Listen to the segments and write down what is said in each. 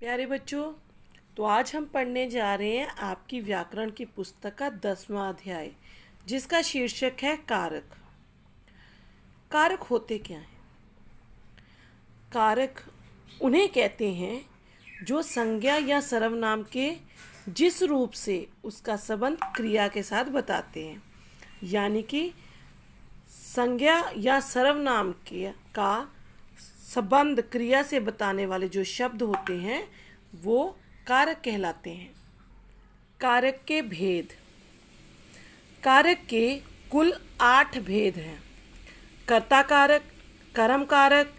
प्यारे बच्चों, तो आज हम पढ़ने जा रहे हैं आपकी व्याकरण की पुस्तक का 10वां अध्याय, जिसका शीर्षक है कारक। कारक होते क्या हैं? कारक उन्हें कहते हैं जो संज्ञा या सर्वनाम के जिस रूप से उसका संबंध क्रिया के साथ बताते हैं, यानी कि संज्ञा या सर्वनाम का संबंध क्रिया से बताने वाले जो शब्द होते हैं वो कारक कहलाते हैं। कारक के भेद। कारक के कुल 8 भेद हैं। कर्ता कारक, कर्म कारक,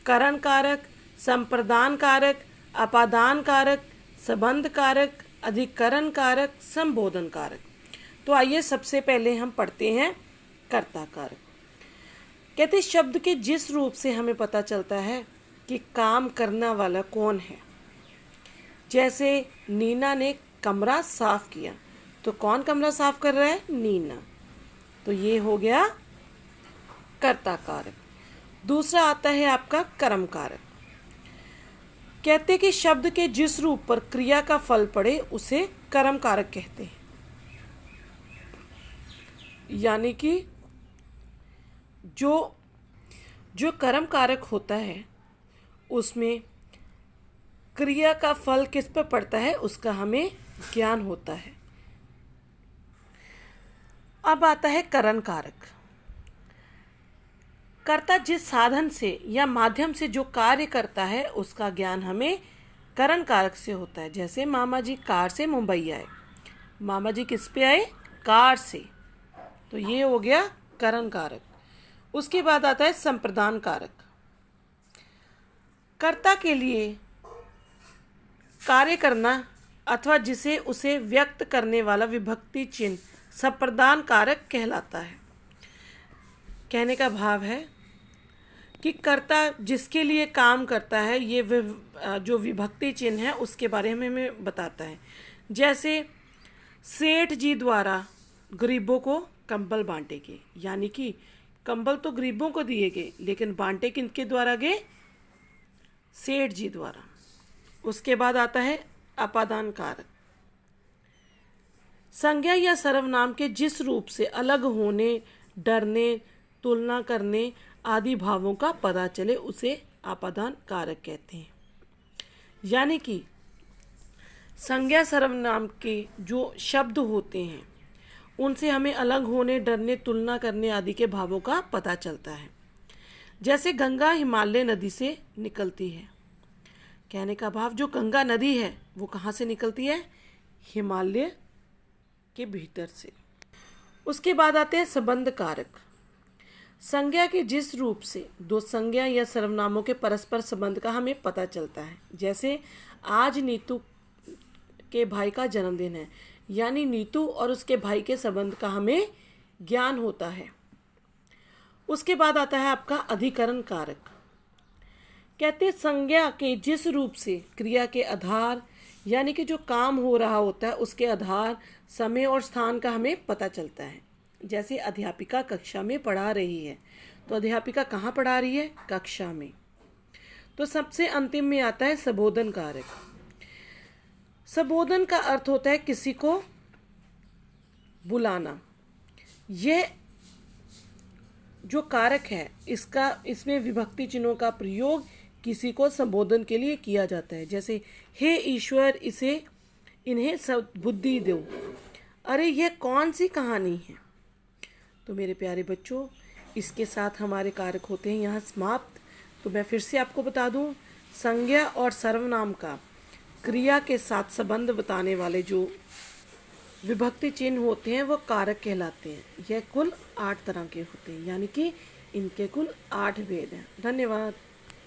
करण कारक, संप्रदान कारक, अपादान कारक, संबंध कारक, अधिकरण कारक, संबोधन कारक। तो आइए सबसे पहले हम पढ़ते हैं कर्ता कारक। कहते शब्द के जिस रूप से हमें पता चलता है कि काम करने वाला कौन है। जैसे नीना ने कमरा साफ किया, तो कौन कमरा साफ कर रहा है? नीना। तो ये हो गया कर्ता कारक। दूसरा आता है आपका कर्म कारक। कहते कि शब्द के जिस रूप पर क्रिया का फल पड़े उसे कर्म कारक कहते हैं। यानी कि जो कर्म कारक होता है उसमें क्रिया का फल किस पर पड़ता है उसका हमें ज्ञान होता है। अब आता है करण कारक। कर्ता जिस साधन से या माध्यम से जो कार्य करता है उसका ज्ञान हमें करण कारक से होता है। जैसे मामा जी कार से मुंबई आए। मामा जी किस पे आए? कार से। तो ये हो गया करण कारक। उसके बाद आता है संप्रदान कारक। कर्ता के लिए कार्य करना अथवा जिसे उसे व्यक्त करने वाला विभक्ति चिन्ह संप्रदान कारक कहलाता है। कहने का भाव है कि कर्ता जिसके लिए काम करता है ये जो विभक्ति चिन्ह है उसके बारे में हमें बताता है। जैसे सेठ जी द्वारा गरीबों को कंबल बांटे गए, यानी कि कंबल तो गरीबों को दिए गए लेकिन बांटे किनके द्वारा गए? सेठ जी द्वारा। उसके बाद आता है अपादान कारक। संज्ञा या सर्वनाम के जिस रूप से अलग होने, डरने, तुलना करने आदि भावों का पता चले उसे अपादान कारक कहते हैं। यानी कि संज्ञा सर्वनाम के जो शब्द होते हैं उनसे हमें अलग होने, डरने, तुलना करने आदि के भावों का पता चलता है। जैसे गंगा हिमालय नदी से निकलती है। कहने का भाव जो गंगा नदी है वो कहाँ से निकलती है? हिमालय के भीतर से। उसके बाद आते हैं संबंध कारक। संज्ञा के जिस रूप से दो संज्ञा या सर्वनामों के परस्पर संबंध का हमें पता चलता है। जैसे आज नीतू के भाई का जन्मदिन है, यानी नीतू और उसके भाई के संबंध का हमें ज्ञान होता है। उसके बाद आता है आपका अधिकरण कारक। कहते संज्ञा के जिस रूप से क्रिया के आधार, यानी कि जो काम हो रहा होता है उसके आधार, समय और स्थान का हमें पता चलता है। जैसे अध्यापिका कक्षा में पढ़ा रही है, तो अध्यापिका कहाँ पढ़ा रही है? कक्षा में। तो सबसे अंतिम में आता है संबोधन कारक। संबोधन का अर्थ होता है किसी को बुलाना। यह जो कारक है इसमें विभक्ति चिन्हों का प्रयोग किसी को संबोधन के लिए किया जाता है। जैसे हे ईश्वर इन्हें बुद्धि दो। अरे यह कौन सी कहानी है? तो मेरे प्यारे बच्चों, इसके साथ हमारे कारक होते हैं यहाँ समाप्त। तो मैं फिर से आपको बता दूँ, संज्ञा और सर्वनाम का क्रिया के साथ संबंध बताने वाले जो विभक्ति चिन्ह होते हैं वो कारक कहलाते हैं। यह कुल 8 तरह के होते हैं, यानी कि इनके कुल 8 भेद हैं। धन्यवाद।